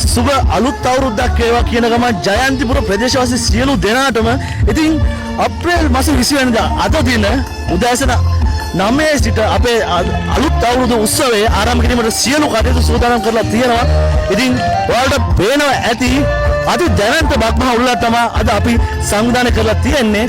සුබ අලුත් අවුරුද්දක් වේවා කියන ගමන් ජයන්තිපුර ප්‍රදේශවාසී සියලු දෙනාටම ඉතින් අප්‍රේල් මාස 20 වෙනිදා අද දින උදෑසන 9 සිට අපේ අලුත් අවුරුදු උත්සවයේ ආරම්භ කිරීමට සියලු කටයුතු සූදානම් කරලා තියෙනවා. ඉතින් ඔයාලට පේනවා ඇති අද දැවැන්ත බක්මහා උළෙලක් තමයි අද අපි සංවිධානය කරලා තියෙන්නේ.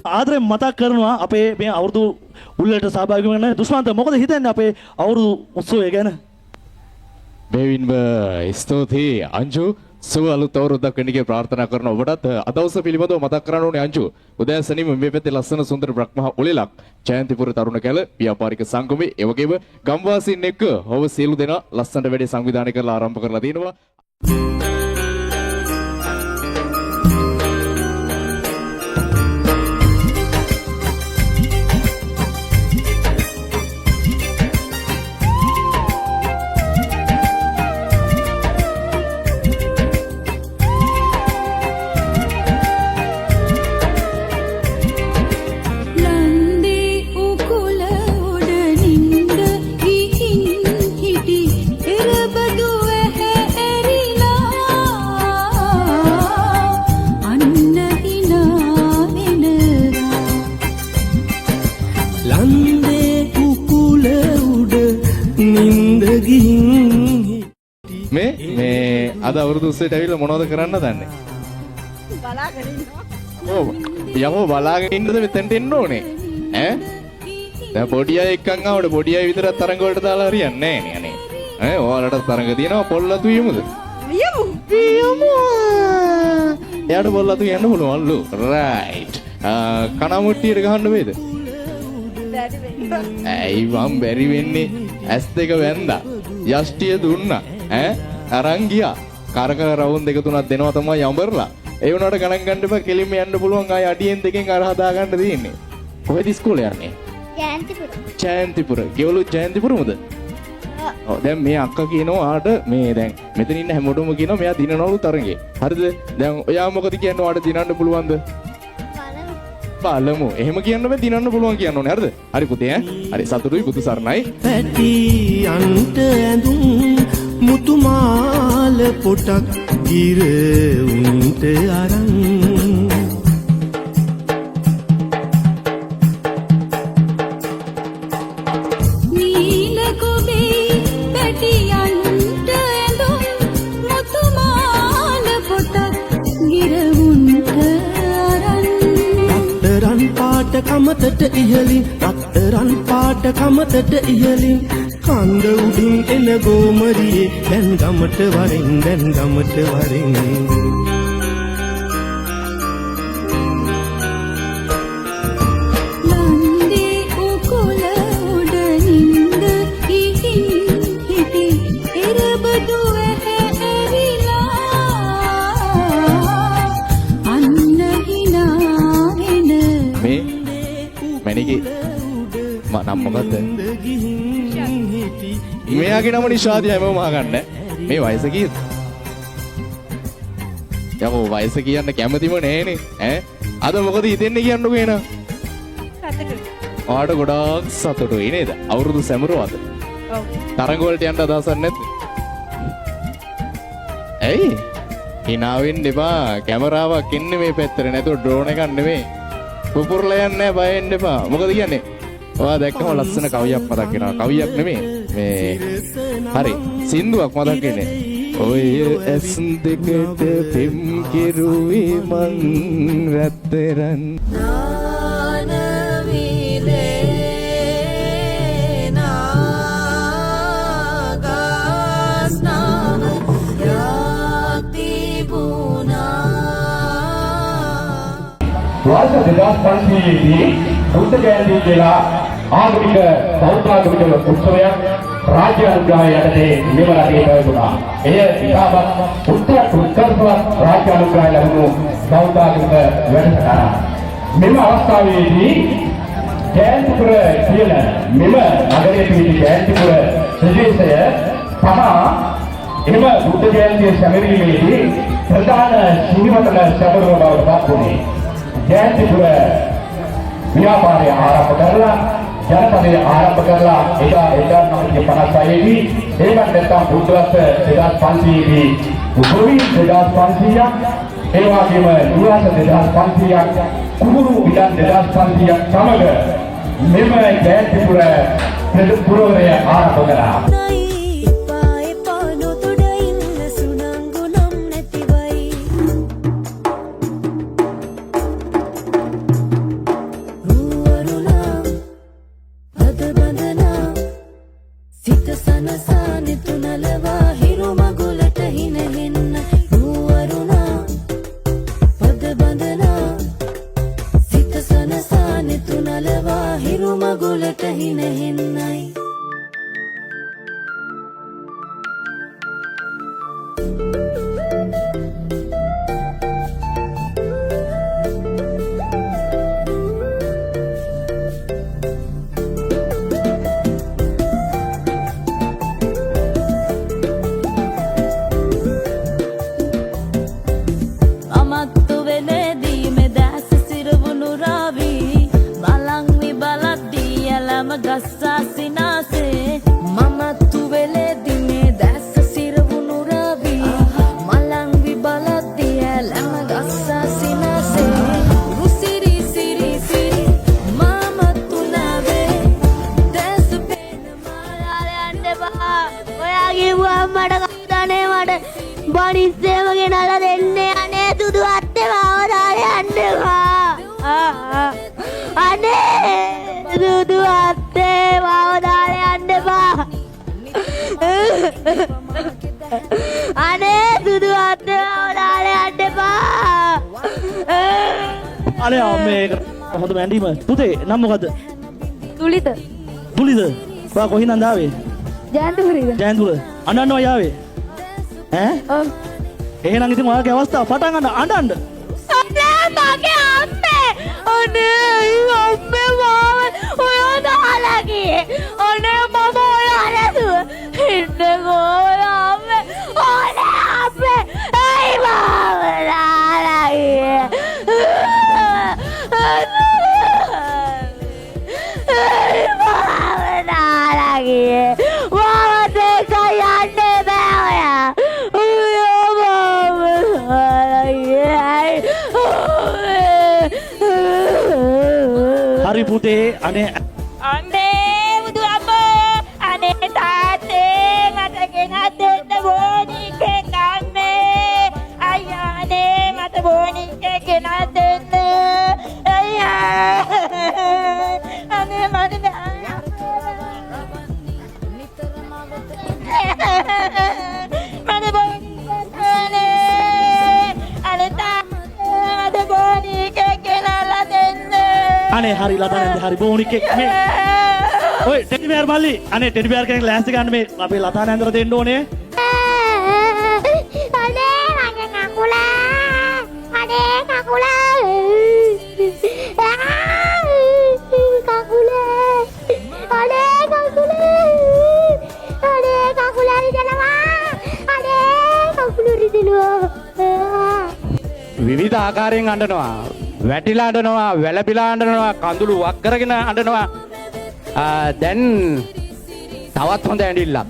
ආදරෙන් මතක් කරනවා අපේ මේ අවුරුදු උළෙලට සහභාගී වෙන්න. දුෂ්මන්ත මොකද හිතන්නේ අපේ අවුරුදු උත්සවය ගැන? බෙවින්ම ස්තුතියි අංජු. සුබ අලුත් අවුරුද්දක් වෙන්න කියලා ප්‍රාර්ථනා කරන ඔබටත් අදවස පිළිබඳව මතක් කරන්න ඕනේ අංජු. උදෑසනින්ම මේ පැත්තේ ලස්සන සුන්දර බ්‍රහ්මහා උළෙලක් ජයන්තිපුර තරුණ කැල ව්‍යාපාරික සංගමේ ඒ වගේම ගම්වාසීන් එක්ක ඔබ සියලු දෙනා ලස්සනට වැඩේ සංවිධානය කරලා ආරම්භ කරලා තිනවා. මේ අද අවුරුදු උත්සවයට ඇවිල්ලා මොනවද කරන්න දන්නේ? බලාගෙන ඉන්නවා. ඔව්. යමෝ බලාගෙන ඉන්නද මෙතෙන්ට එන්න ඕනේ. ඈ? දැන් පොඩි අය එක්කන් ආවට පොඩි අය විතරක් තරඟ වලට දාලා හරියන්නේ නැහැ නේ අනේ. ඈ ඔයාලට තරඟ තියෙනවා පොල්ලතු යමුද? යමු. එයාට පොල්ලතු යන්න පුළුවන්ලු. රයිට්. කනමුට්ටියට ගහන්න වේද? ඇයි මම බැරි වෙන්නේ? ඇස් දෙක වැන්දා. යෂ්ටිය දුන්නා. ඈ අරන් ගියා. කරක රවුම් දෙක තුනක් දෙනවා තමයි යඹරලා. ඒ වුණාට ගණන් ගන්න එපා කෙලින්ම යන්න පුළුවන්. ආය අඩියෙන් දෙකෙන් අර හදා ගන්න තියෙන්නේ. කොහෙද ඉස්කෝලේ යන්නේ? ජයන්තිපුර. ජයන්තිපුර. ගෙවලු ජයන්තිපුරමද? ඔව් දැන් මේ අක්කා කියනවා ආට මේ දැන් මෙතන ඉන්න හැමෝටම කියනවා මෙයා දිනනවලු තරඟේ. හරිද? දැන් ඔයා මොකද කියන්නේ? ඔයාට දිනන්න පුළුවන්ද? බලමු. එහෙම කියන්න බෑ දිනන්න පුළුවන් කියන්න ඕනේ. හරිද? හරි පුතේ ඈ. හරි සතුටුයි බුදු සරණයි. පැටි අන්ට ඇඳුම් මුතුමාල පොටක් ගිර උන්ට අරන් නීල කොබේ පැටි අන්ට ඇඳුම් මුතුමාල පොටක් ගිර උන්ට අරන් රත්තරන් පාට කමතට ඉහලින් රත්තරන් පාට කමතට ඉහලින් කන්ද උඩින් එන ගෝමරියේ දැන් ගමට වරින් ලන්දේ උකුල උඩ නින්ද ඉහින් හිටි එරබදු ඇහැරිලා අන්න හිනා එන මේ මැනිකේ නම් මොකද්ද? මෙයාගේ නම නිෂාදිය හැමෝම අහගන්න. මේ වයස කීයද? යකෝ වයස කියන්න කැමතිම නෑනේ. ඈ අද මොකද හිතෙන්නේ කියන්නකෝ එන. ඔයාට ගොඩාක් සතුටුයි නේද? අවුරුදු සැමරුවද? ඔව්. තරඟ වලට යන්න අදහසක් නැද්ද? ඇයි? hina වෙන්න එපා. කැමරාවක් ඉන්නේ මේ පැත්තට. නැතුව ඩ්‍රෝන් එකක් නෙමෙයි. පුපුරලා යන්නේ නැහැ. බය වෙන්න එපා. මොකද කියන්නේ? ඔයා දැක්කම ලස්සන කවියක් මතක් වෙනවා. කවියක් නෙමෙයි. මේ හරි සින්දුවක් මතක් වෙන්නේ. ඔය ඇස් දෙකට පෙම් කෙරුවේ මං රත්තරන් වර්ෂ 2500 දී බුද්ධ ජයන්ති කියලා ආගමික බෞද්ධාගමික උත්සවයක් රාජ්‍ය අනුග්‍රහය යටතේ මෙම රටේ පැවතුණා. එය ඉතාමත් උත්කර්ෂවත් රාජ්‍ය අනුග්‍රහය ලැබුණු බෞද්ධාගමික වැඩසටහනක්. මෙම අවස්ථාවේදී ජයන්තිපුර කියන මෙම නගරයේ පිහිටි ජයන්තිපුර ප්‍රදේශය තමා එම බුද්ධ ජයන්තිය සැමරීමේදී ප්‍රධාන සිහිවටන සැමරුම බවට පත් වුණේ. ජයන්තිපුර ව්‍යාපාරය ආරම්භ කරලා ජනපදයේ ආරම්භ කරලා 1956 දී ඒකට නැත්නම් බුද්ධ වර්ෂ 2500 දී උපරිම 2500ක් ඒ වගේම නිවාස 2500ක් කුඹුරු විදන් 2500ක් සමග මෙම ජයන්තිපුර පුරවරය ආරම්භ කළා. අනේ අම්මේ හොඳ මැන්ඩීම පුතේ නම් මොකද්ද? තුලිත. තුලිද? ඔයා කොහින්ද ආවේ? ජයන්තිපුරේද? ජයන්තුල. අඬනවා යාවේ. ඈ? ඔව්. එහෙනම් ඉතින් ඔයාගේ අවස්ථාව පටන් ගන්න අඬන්න. අනේ මගේ අම්මේ. අනේ අම්මේ මාව ඔයා දාලා ගියේ. අනේ මම ඔයා නැතුව ඉන්නකෝ අම්මේ. අනේ අම්මේ. ඒ මාව දාලා ගියේ. හරි පුතේ අනේ බුදු අම්මෝ අනේ තාත්තේ මට ගෙනත් දෙන්න බෝනික් එකක් අම්මේ අයියා අනේ මට බෝනික් එකක් ගෙනත් දෙන්න අයියා අනේ මට මට බෝනික් අනේ තාත්තේ මට බෝනික් එකක් ගෙනල්ලා දෙන්න. අනේ හරි ලතානන්ද හරි බෝනික් එක් මේ ඔය ටෙඩි බෑර් මල්ලි අනේ ටෙඩි බෑර් කෙනෙක් ලෑස්ති ගන්න මේ අපේ ලතානන්දට දෙන්න ඕනේ. අනේ මගේ කකුල අනේ කකුල කකුල අනේ කකුල අනේ කකුල රිදෙනවා අනේ කකුල රිදෙනවා. විවිධ ආකාරයෙන් අඬනවා. වැටිලා අඬනවා, වැළපිලා අඬනවා, කඳුළු වක් කරගෙන අඬනවා. දැන් තවත් හොඳ ඇඬිල්ලක්.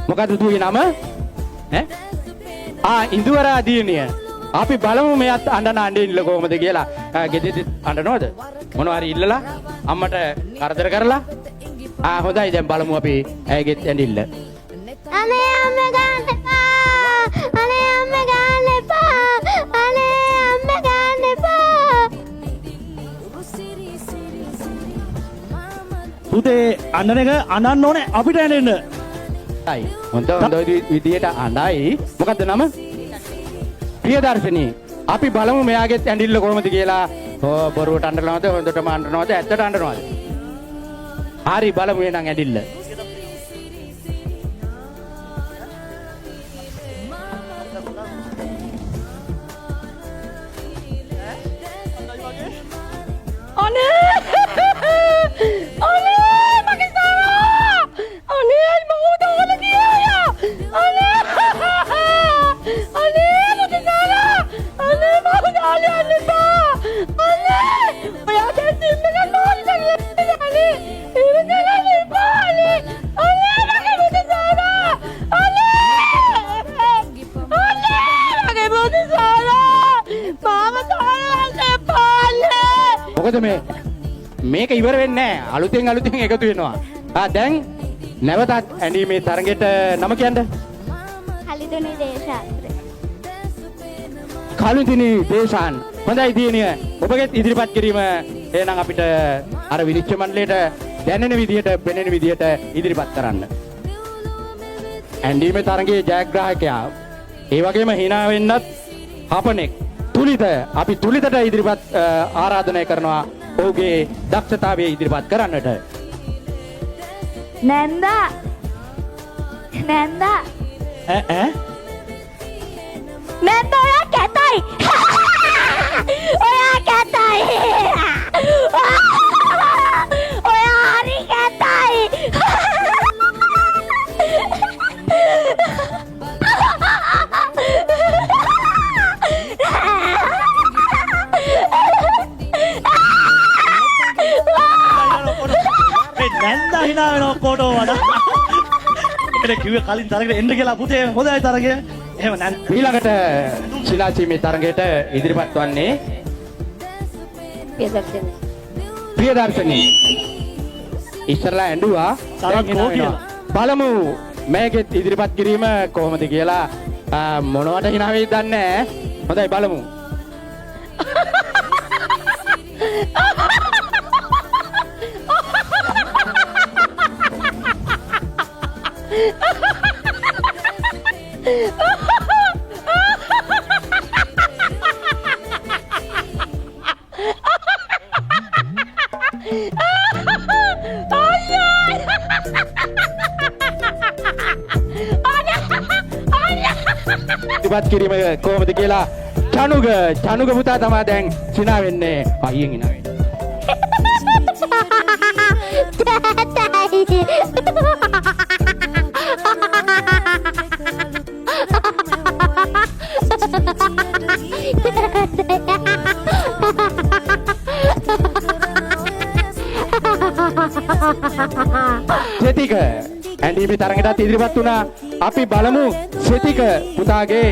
මොකද්ද දුවේ නම? ඉන්දුවරා දියණිය. අපි බලමු මෙයත් අඬන අඬිල්ල කොහොමද කියලා. ගෙදෙදි අඬනවද? මොනවා හරි ඉල්ලලා අම්මට කරදර කරලා. හොඳයි දැන් බලමු අපි ඇයගෙත් ඇඬිල්ල. අනේ අම්මා ගන්න එපා. අනේ අම්මා ගන්න එපා. අනේ අම්මා ගන්න එපා. පුතේ අඬන එක අඬන්න ඕනේ අපිට ඇඬෙන්න. හොඳ විදියට අඬයි. මොකද්ද නම? ප්‍රියදර්ශනී. අපි බලමු මෙයාගෙත් ඇඬිල්ල කොහොමද කියලා. බොරුවට අඬනවද හොඳටම අඬනවද ඇත්තට අඬනවද? හරි බලමු එහෙනම් ඇදිල්ල. මොකද මේක ඉවර වෙන්නේ නැහැ. අලුතෙන් එකතු වෙනවා. දැන් නැවතත් ඇඳීමේ තරගෙට නම කියන්න. කලිදුනි දේශාත්‍ර. කලිදුනි දේශාන්. හොඳයි දියණිය. ඔබගේ ඉදිරිපත් කිරීම එහෙනම් අපිට අර විනිශ්චය මණ්ඩලයට දැනෙන විදියට, පෙනෙන විදියට ඉදිරිපත් කරන්න. ඇඳීමේ තරගයේ ජයග්‍රාහකයා ඒ වගේම hina වෙන්නත් හපනෙක් තුලිත අපි තුලිතට ඉදිරිපත් ආරාධනය කරනවා ඔහුගේ දක්ෂතාවය ඉදිරිපත් කරන්නට. නැන්දා නැන්දා ඔයා කැතයි. ඔයා කැතයි. ඔයා හරි කැතයි. නැන්දා hina වෙන ඔක්කොටම වඩා ඒකට කිව්වේ කලින් තරගෙට එන්න කියලා පුතේ හොඳයි තරගය. එහෙම නැන් ඊළඟට ශිලාචීමේ තරගයට ඉදිරිපත් වන්නේ ප්‍රියදර්ශනී. ඉස්සරලා ඇඬුවා දැන් hina වෙනවා. බලමු මේකෙත් ඉදිරිපත් කිරීම කොහොමද කියලා. මොනවට hina වෙයිද දන්නේ නැහැ. හොඳයි බලමු. ඉදිරිපත් කිරීම කොහොමද කියලා චනුග පුතා තමයි දැන් සිනා වෙන්නේ. අයියෙන් hina වෙන්නේ. සෙතික ඇඳීමේ තරඟටත් ඉදිරිපත් වුණා. අපි බලමු සෙතික පුතාගේ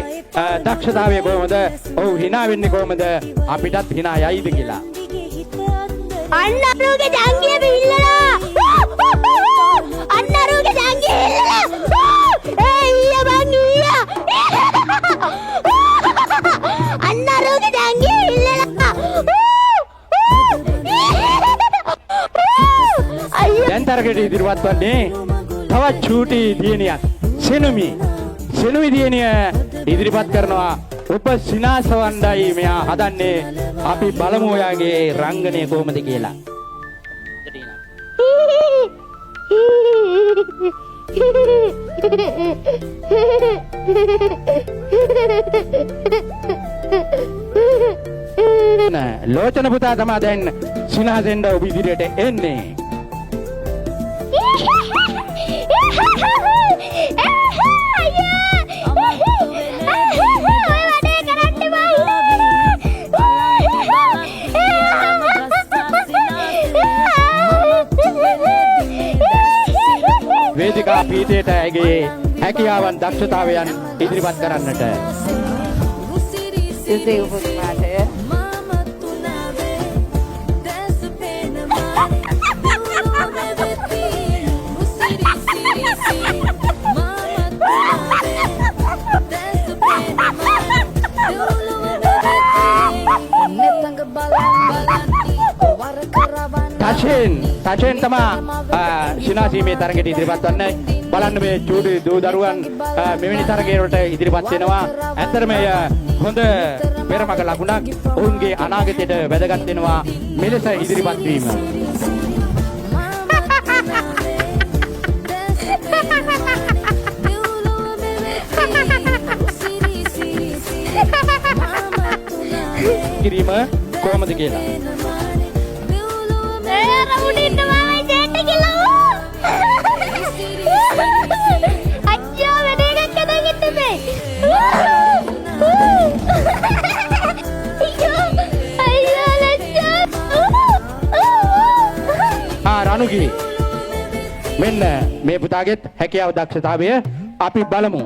දක්ෂතාවය කොහොමද? ඔහු hina වෙන්නේ කොහොමද? අපිටත් hina යයිද කියලා. අන්න අරුගේ ජංගිය බිල්ලලා. අන්න අරුගේ ජංගිය බිල්ලලා. ඒ ඊයා බං ඊයා. අන්න අරුගේ ජංගිය බිල්ලලා. දැන් තරගයට ඉදිරිපත් වන්නේ තවත් චූටි දියණියක් සෙනුමි දියණිය ඉදිරිපත් කරනවා. ඔබ සිනාසවණ්ඩයි මෙයා හදන්නේ. අපි බලමු ඔයාගේ රංගනය කොහොමද කියලා. ලෝචන පුතා තමයි දැන් සිනාසෙන්ඩ ඔබ ඉදිරියට එන්නේ. වේදිකා පීඨයට ඇගේ හැකියාවන් දක්ෂතාවයන් ඉදිරිපත් කරන්නට ඉතින් උපමාතය තචෙන් තමා සිනාසීමේ තරගයට ඉදිරිපත් වන්නේ. බලන්න මේ චූටි දූ දරුවන් මෙවැනි තරගයකට ඉදිරිපත් වෙනවා. ඇත්තටම හොඳ පෙරමග ලකුණක් ඔවුන්ගේ අනාගතයට වැදගත් වෙනවා මෙලෙස ඉදිරිපත් වීම. කිරීම කොහොමද කියලා. රවුඩින්න මාමයි ජෙට් කියලා. අච්චා වැඩ එකක් හදා ගත්තේ. අයියෝ ලච්චා. රණුගේ මෙන්න මේ පුතාගෙත් හැකියාව දක්ෂතාවය අපි බලමු.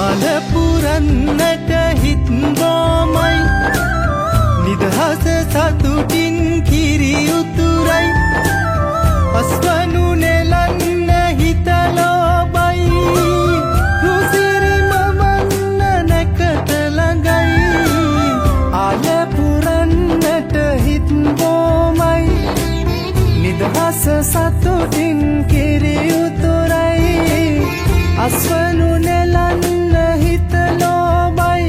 අලපුරන්නට හිත් බොමයි නිදහස සතුටින් කිරි උතුරයි අස්වනු නෙලන්න හිතලෝබයි රුසිරි මමන්න නැකට ළඟයි අලපුරන්නට හිත් බොමයි නිදහස සතුටින් කිරි උතුරයි අස්වනු නෙලන්න හිතලෝබයි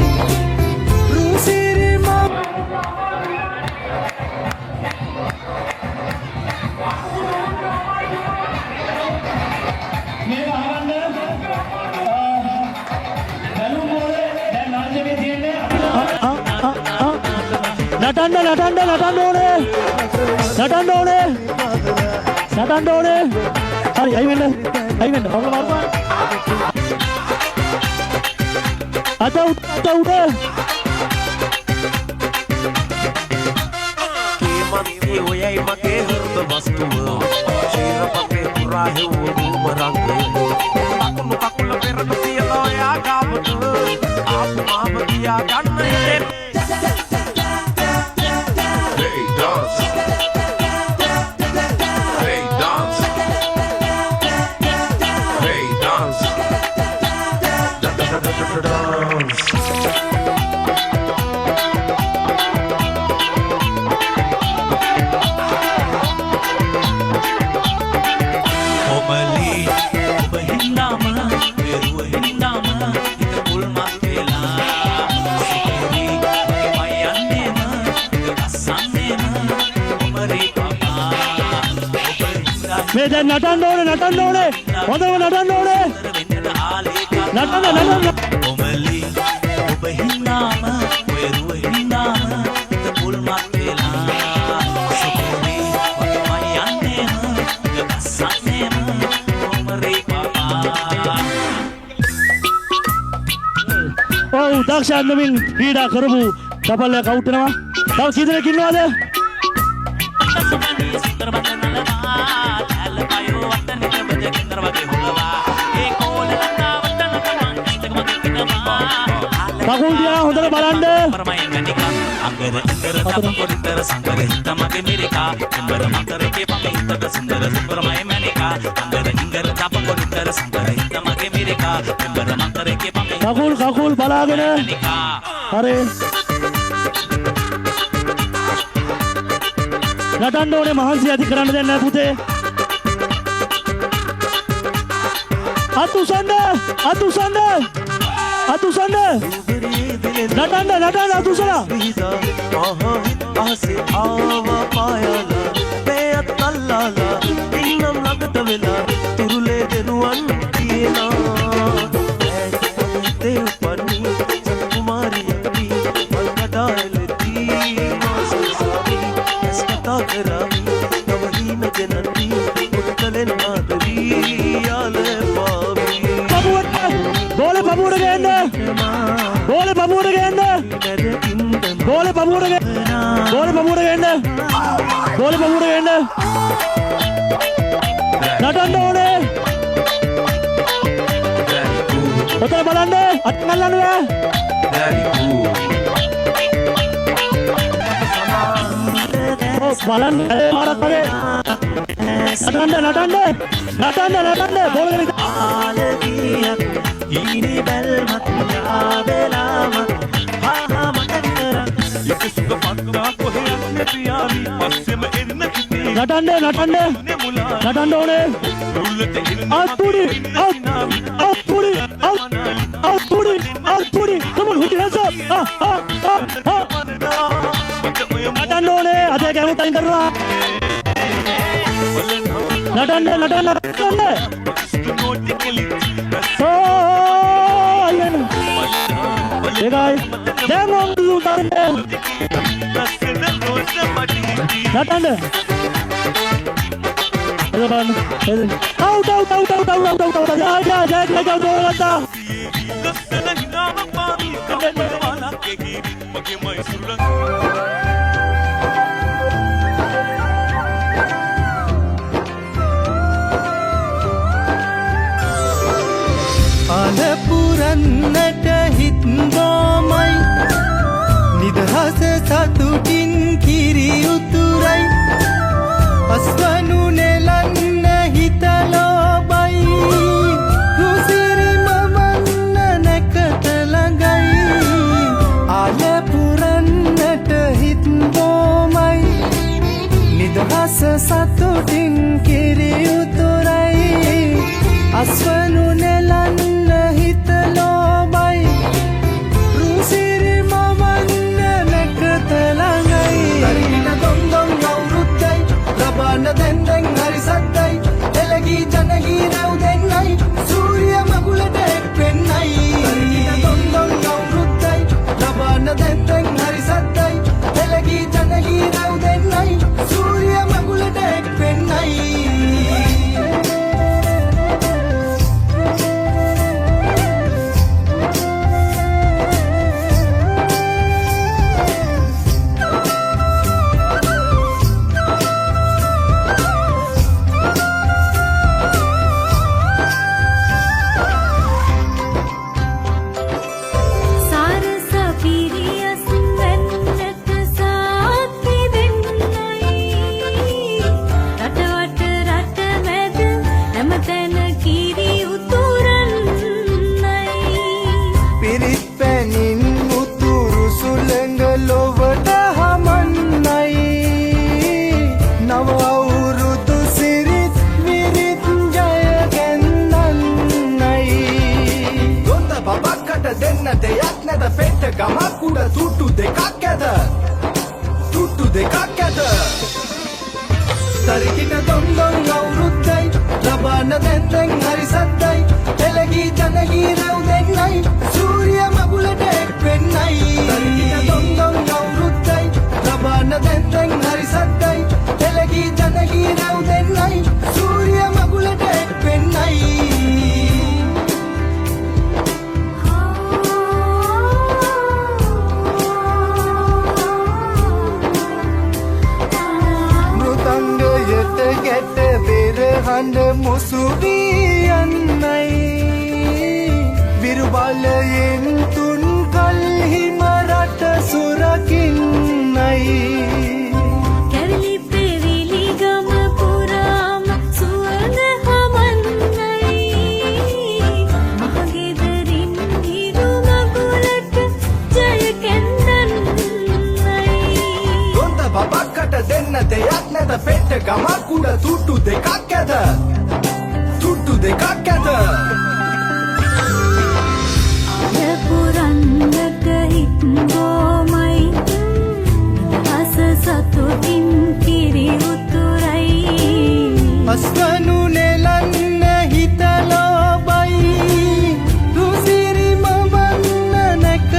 රුසිරි නටන්න ඕනේ. හරි අයි වෙන්න. හොග මාරුවා. අත උඩ. කේමන්ති ඔයයි මගේ හෘද වස්තුව ශීරපතේ පුරා හෙව්වූම රංගය කකුල පෙරට තියලා ඔයා ගාවට ආපු මාම තියා ගන්න හිතේ මේ දැන් නටන්න ඕනේ. හොඳම නටන්න ඕනේ. නටන්න. ඔමලි ඔබ හින්නාම ඔය රුව හින්නාම පුල්මත් වෙලා සුකුමි වගේ යන්නේම ගස්සන්නේම ඔමරේ පාපා. ඔව් දක්ෂයන්මින් ක්‍රීඩා කරපු කපල්ලයක් අවුට් වෙනවා. තව කී දෙනෙක් ඉන්නවද? කකුල් දිහා හොඳට බලන්න. කකුල් බලාගෙන. හරි. නටන්න ඕනේ මහන්සි ඇති කරන්න දෙන්නේ නැහැ පුතේ. අතුසන්න. නටන්න අතුසලා. ආසේ ආවා පායලා පෙයත් අල්ලාලා ඉන්නම් ළඟට වෙලා තුරුලේ දෙනුවන් තියලා දේව පණි කුමාරියනි මල්කඩාලෙදී මාසසාවි එස්කතා කරමි නවහීන ජනනි උත්තලෙන් ආදරී යාලේ පාවි බෝලේ පපුවට ගේන්න. නටන්න ඕනේ. ඔතන බලන්න. අත් ගන්නන්න බෑ. බලන්න මාරකරේ නටන්න බෝලගෙන ආලගියක් ඊනි බැල්මත් යාවෙලාම හා මට විතරක් එක සුග පක්කා කොහෙ යන්නේ පියාවි පස්සෙම එන්න කිව්වේ නටන්න ඕනේ අත්පුඩි come on put your hands up නටන්න ඕනේ අද ගැහුම් තනින් කරනවා නටන්න ඒ guys දැන් මොන් දුන්නා නටන්න out අලපුරන්නට හිත්ගෝමයි නිදහස සතුටින් කිරි උතුරයි අස්වනු නෙලන්න හිතලෝබයි රුසිරි මමන්න නැකට ළඟයි අලපුරන්නට හිත්ගෝමයි නිදහස සතුටින් කිරි උතුරයි අස්වනු නෙලන්න හිතලෝබයි රුසිරි මමන්න නැකට ළඟයි තරින දොන්දොන් අවුරුද්දයි ලබන්න දෙන්නෙන් හරි සද්දයි එළගී ජනගී රැව් දෙන්නයි සූර්ය මගුලට එක් වෙන්නයි තරින දොන්දොන් අවුරුද්දයි ලබන්න දෙන්නෙන් හරි සද්දයි එළගී ජනගී රැව් දෙන්නයි සූර්ය මගුලට එක් වෙන්නයි ගමක් උඩ තුට්ටු දෙකක් ඇද තරිකිට දොන්දොන් අවුරුද්දයි ලබන්න දෙන්නෙන් හරි සද්දයි එළගී ජනගී රැව් දෙන්නයි සූර්ය මගුලට එක් වෙන්නයි තරිකිට දොන්දොන් අවුරුද්දයි ලබන්න දෙන්නෙන් හරි සද්දයි එළගී ජනගී රැව් දෙන්නයි සූර්ය මගුලට එක් වෙන්නයි ගැට බෙරහඬ මුසුවී යන්නයි විරුබලයෙන් තුන් කල්හිම රට සුරකින්නයි කැවිලි පෙවිලි ගම පුරාම සුවඳ හමන්නයි මහගෙදරින් හිරු මගුලට ජය කැන්දන්නයි ගොන්ද බබක්කට දෙන්න දෙයක් නැත පෙට්ට ගමක් උඩ තුට්ටු දෙකක් ඇද අලපුරන්නට හිත්ගෝමයි නිදහස සතුටින් කිරි උතුරයි අස්වනු නෙලන්න හිතලෝබයි රුසිරි මමන්න නැකට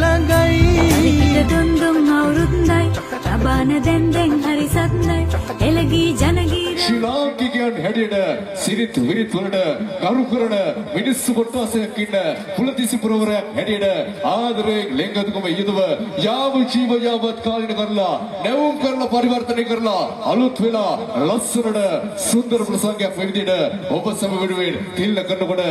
ළඟයි තරිකිට දොන්දොන් අවුරුද්දයි ලබන දෙන්නෙන් හරි සද්දයි එළගී ජනගී ශ්‍රී ලාංකිකයන් හැටියට සිරිත් විරිත් වලට කරු කරන මිනිස්සු කොටසක් ඉන්න පුලතිසි පුරවරයක් හැටියට ආදරයෙන් ලෙන්ගතුකම යෙදුව යාව ජීව යාවත් කාලින කරලා නැවුම් කරලා පරිවර්තනය කරලා අලුත් වෙලා ලස්සනට සුන්දර ප්‍රසංගයක් විදිහට ඔබ සම වෙනුවෙන් තිල්ල කරනකොට